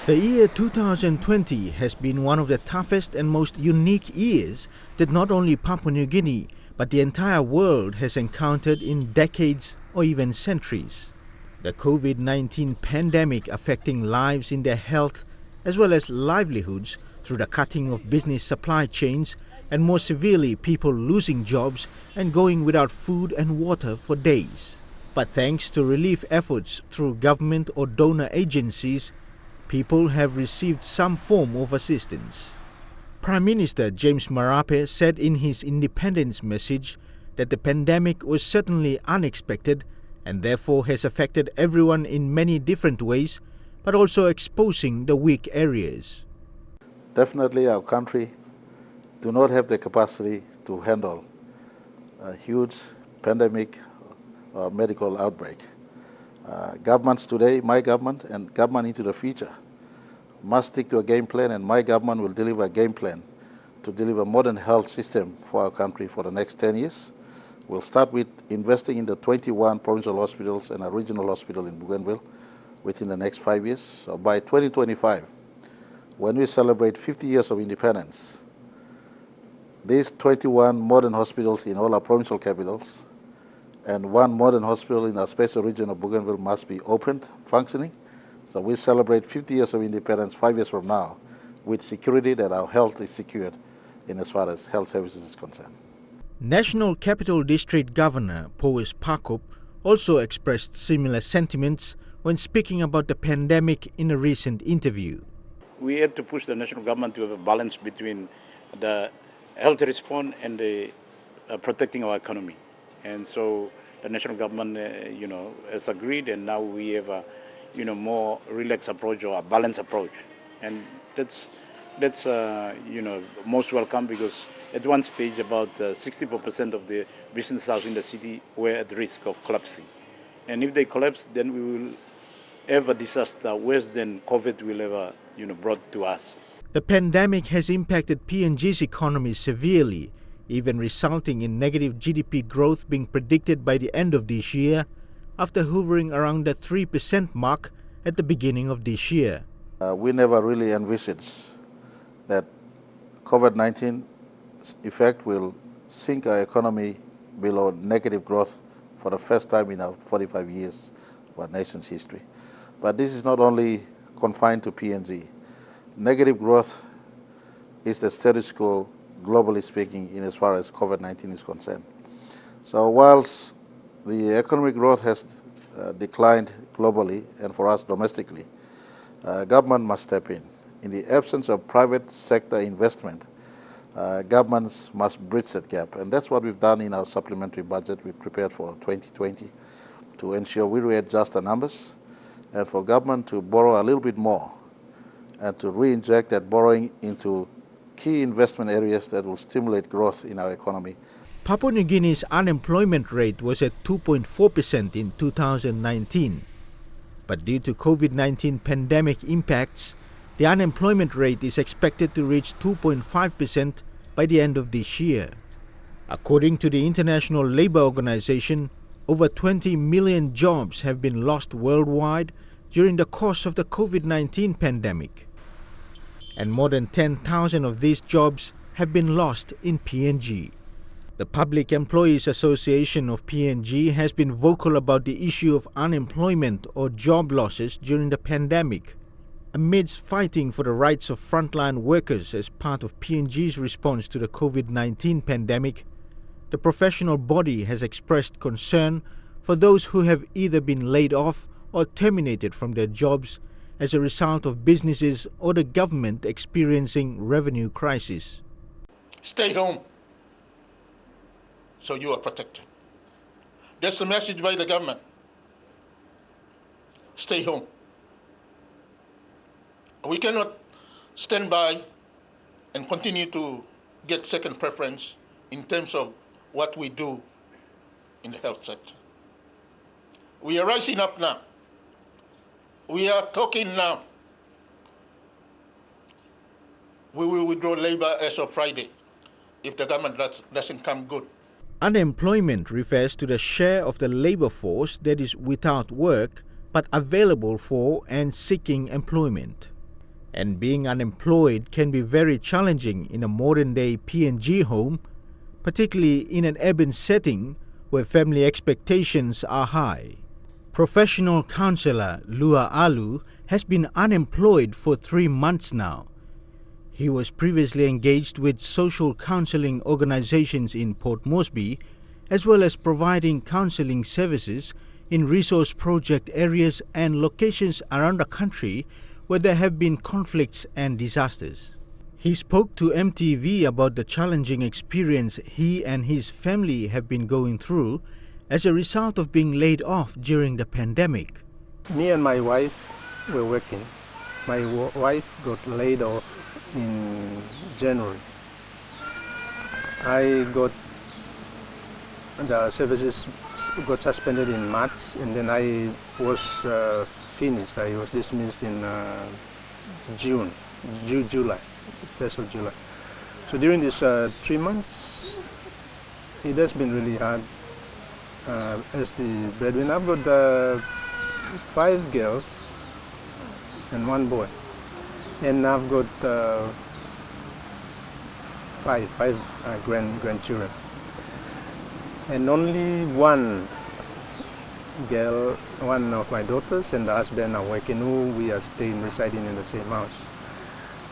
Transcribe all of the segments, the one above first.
The year 2020 has been one of the toughest and most unique years that not only Papua New Guinea but the entire world has encountered in decades or even centuries. The COVID-19 pandemic affecting lives in their health as well as livelihoods through the cutting of business supply chains, and more severely people losing jobs and going without food and water for days. But thanks to relief efforts through government or donor agencies, people have received some form of assistance. Prime Minister James Marapi said in his independence message that the pandemic was certainly unexpected and therefore has affected everyone in many different ways, but also exposing the weak areas. Definitely our country do not have the capacity to handle a huge pandemic or medical outbreak. Governments today, my government and government into the future, must stick to a game plan, and my government will deliver a game plan to deliver a modern health system for our country for the next 10 years. We'll start with investing in the 21 provincial hospitals and a regional hospital in Bougainville within the next 5 years. So by 2025, when we celebrate 50 years of independence, these 21 modern hospitals in all our provincial capitals and one modern hospital in our special region of Bougainville must be opened, functioning. So we celebrate 50 years of independence 5 years from now with security that our health is secured in as far as health services is concerned. National Capital District Governor Powis Pakop also expressed similar sentiments when speaking about the pandemic in a recent interview. We have to push the national government to have a balance between the health response and the protecting our economy. And so the national government, has agreed, and now we have a more relaxed approach or a balanced approach, and that's most welcome, because at one stage about 64% of the business houses in the city were at risk of collapsing, and if they collapse, then we will have a disaster worse than COVID will ever brought to us. The pandemic has impacted PNG's economy severely, even resulting in negative GDP growth being predicted by the end of this year, after hovering around the 3% mark at the beginning of this year. We never really envisaged that COVID-19 effect will sink our economy below negative growth for the first time in our 45 years of our nation's history. But this is not only confined to PNG. Negative growth is the status quo, globally speaking, in as far as COVID-19 is concerned. So whilst the economic growth has declined globally and for us domestically, government must step in. In the absence of private sector investment, governments must bridge that gap. And that's what we've done in our supplementary budget we prepared for 2020 to ensure we readjust the numbers and for government to borrow a little bit more and to re-inject that borrowing into key investment areas that will stimulate growth in our economy. Papua New Guinea's unemployment rate was at 2.4% in 2019. But due to COVID-19 pandemic impacts, the unemployment rate is expected to reach 2.5% by the end of this year. According to the International Labour Organization, over 20 million jobs have been lost worldwide during the course of the COVID-19 pandemic. And more than 10,000 of these jobs have been lost in PNG. The Public Employees Association of PNG has been vocal about the issue of unemployment or job losses during the pandemic. Amidst fighting for the rights of frontline workers as part of PNG's response to the COVID-19 pandemic, the professional body has expressed concern for those who have either been laid off or terminated from their jobs as a result of businesses or the government experiencing revenue crisis. Stay home, so you are protected. That's the message by the government. Stay home. We cannot stand by and continue to get second preference in terms of what we do in the health sector. We are rising up now. We are talking now. We will withdraw labor as of Friday if the government doesn't come good. Unemployment refers to the share of the labor force that is without work but available for and seeking employment. And being unemployed can be very challenging in a modern-day PNG home, particularly in an urban setting where family expectations are high. Professional counselor Lua Alu has been unemployed for 3 months now. He was previously engaged with social counseling organizations in Port Moresby, as well as providing counseling services in resource project areas and locations around the country where there have been conflicts and disasters. He spoke to EMTV about the challenging experience he and his family have been going through as a result of being laid off during the pandemic. Me and my wife were working. My wife got laid off in January. I got the services got suspended in March, and then I was finished. I was dismissed in July, 1st of July. So during these 3 months, it has been really hard. As the breadwinner, I've got 5 girls and 1 boy, and I've got five grandchildren, and only 1 girl, 1 of my daughters and the husband are working, who we are residing in the same house.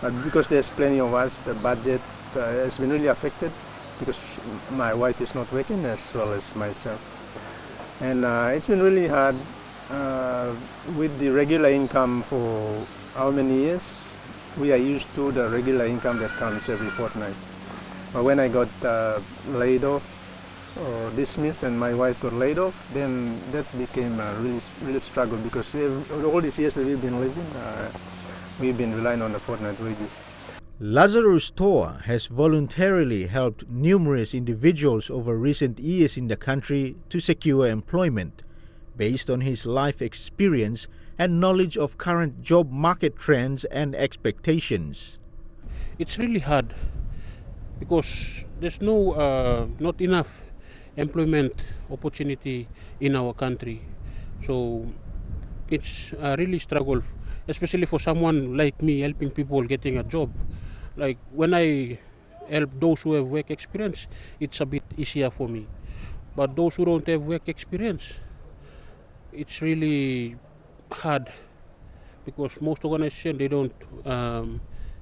But because there's plenty of us, the budget has been really affected because my wife is not working as well as myself. And it's been really hard with the regular income for how many years. We are used to the regular income that comes every fortnight. But when I got laid off or dismissed and my wife got laid off, then that became a really struggle, because all these years that we've been living, we've been relying on the fortnight wages. Lazarus Toa has voluntarily helped numerous individuals over recent years in the country to secure employment based on his life experience and knowledge of current job market trends and expectations. It's really hard because there's not enough employment opportunity in our country. So it's a really struggle, especially for someone like me helping people getting a job. Like when I help those who have work experience, it's a bit easier for me. But those who don't have work experience, it's really hard because most organizations, they don't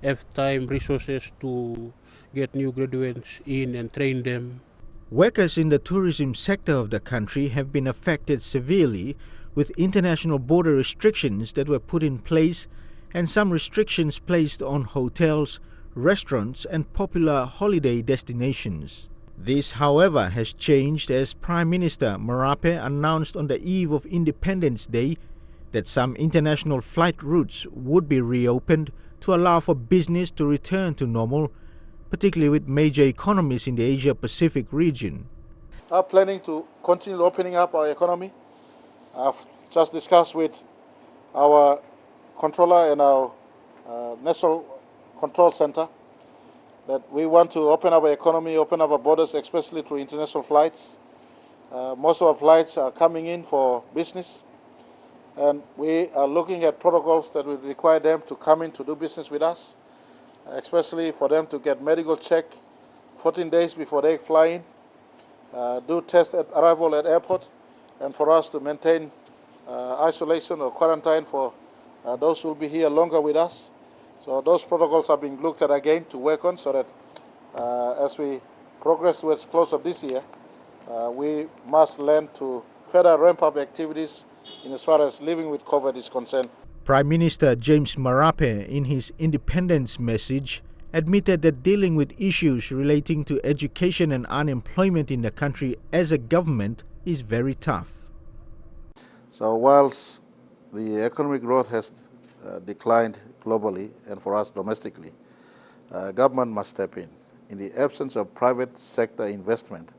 have time, resources to get new graduates in and train them. Workers in the tourism sector of the country have been affected severely with international border restrictions that were put in place and some restrictions placed on hotels, restaurants and popular holiday destinations. This, however, has changed as Prime Minister Marapi announced on the eve of Independence Day that some international flight routes would be reopened to allow for business to return to normal, particularly with major economies in the Asia-Pacific region. Are planning to continue opening up our economy. I've just discussed with our controller and our National Control Center that we want to open up our economy, open up our borders, especially through international flights. Most of our flights are coming in for business, and we are looking at protocols that will require them to come in to do business with us, especially for them to get medical check 14 days before they fly in, do tests at arrival at airport, and for us to maintain isolation or quarantine for those who will be here longer with us. So those protocols are being looked at again to work on, so that as we progress towards close of this year, we must learn to further ramp up activities in as far as living with COVID is concerned. Prime Minister James Marape, in his independence message, admitted that dealing with issues relating to education and unemployment in the country as a government is very tough. So whilst the economic growth has declined globally and for us domestically, government must step in. In the absence of private sector investment,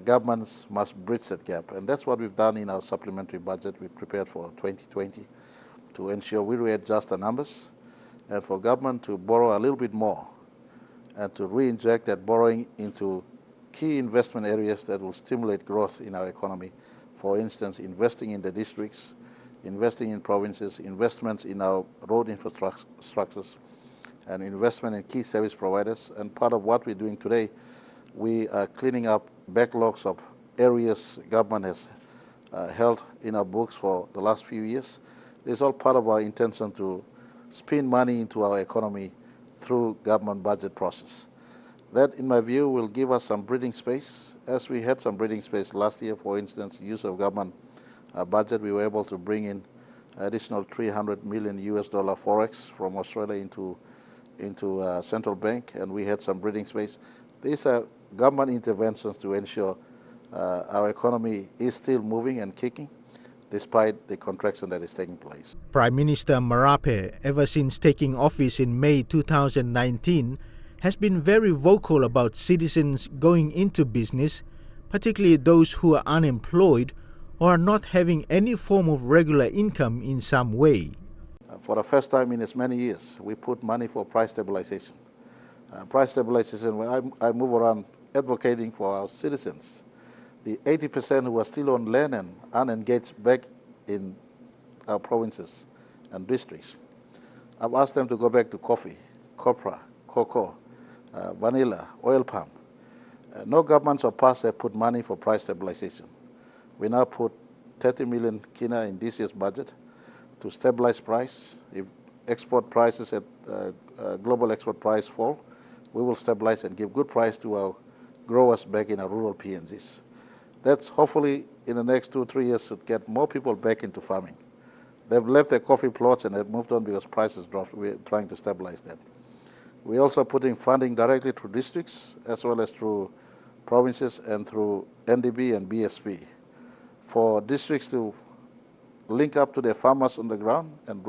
governments must bridge that gap. And that's what we've done in our supplementary budget we prepared for 2020 to ensure we readjust the numbers and for government to borrow a little bit more and to re-inject that borrowing into key investment areas that will stimulate growth in our economy. For instance, investing in the districts, investing in provinces, investments in our road infrastructures, and investment in key service providers. And part of what we're doing today, we are cleaning up backlogs of areas government has held in our books for the last few years. It's all part of our intention to spin money into our economy through government budget process. That, in my view, will give us some breathing space. As we had some breathing space last year, for instance, use of government budget, we were able to bring in additional $300 million forex from Australia into central bank, and we had some breathing space. These are government interventions to ensure our economy is still moving and kicking despite the contraction that is taking place. Prime Minister Marapi, ever since taking office in May 2019, has been very vocal about citizens going into business, particularly those who are unemployed or are not having any form of regular income in some way. For the first time in as many years, we put money for price stabilisation. Price stabilisation, when I move around advocating for our citizens, the 80% who are still on land and unengaged back in our provinces and districts, I've asked them to go back to coffee, copra, cocoa, vanilla, oil palm. No governments of past have put money for price stabilisation. We now put 30 million kina in this year's budget to stabilize price. If export prices at global export price fall, we will stabilize and give good price to our growers back in our rural PNGs. That's hopefully in the next 2 or 3 years should get more people back into farming. They've left their coffee plots and have moved on because prices dropped. We're trying to stabilize that. We're also putting funding directly through districts as well as through provinces and through NDB and BSP for districts to link up to their farmers on the ground and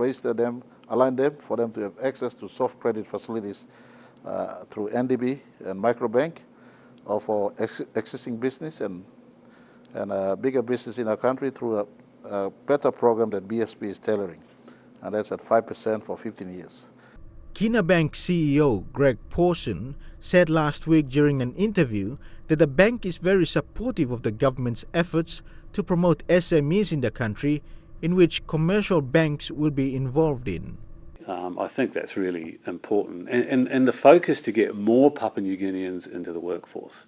align them for them to have access to soft credit facilities through NDB and microbank, or for existing business and bigger business in our country through a better program that BSP is tailoring, and that's at 5% for 15 years. Konanbank CEO Greg Pawson said last week during an interview that the bank is very supportive of the government's efforts to promote SMEs in the country, in which commercial banks will be involved in. I think that's really important. And the focus to get more Papua New Guineans into the workforce.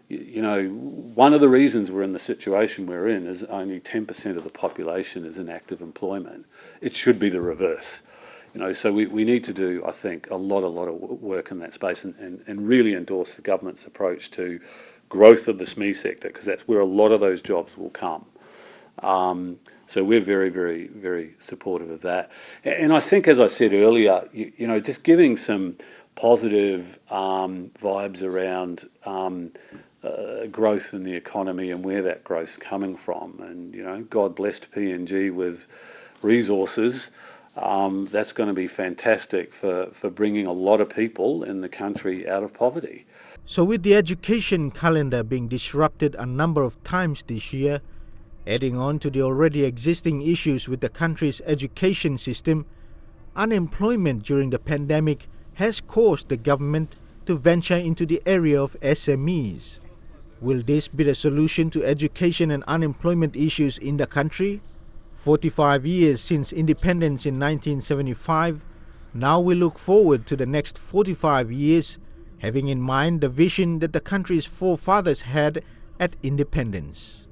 You know, one of the reasons we're in the situation we're in is only 10% of the population is in active employment. It should be the reverse. You know, so we need to do, I think, a lot of work in that space and really endorse the government's approach to growth of the SME sector, because that's where a lot of those jobs will come. So we're very, very, very supportive of that. And I think, as I said earlier, you know, just giving some positive vibes around growth in the economy and where that growth's coming from. And, you know, God blessed PNG with resources. That's going to be fantastic for bringing a lot of people in the country out of poverty. So with the education calendar being disrupted a number of times this year, adding on to the already existing issues with the country's education system, unemployment during the pandemic has caused the government to venture into the area of SMEs. Will this be the solution to education and unemployment issues in the country? 45 years since independence in 1975, now we look forward to the next 45 years, having in mind the vision that the country's forefathers had at independence.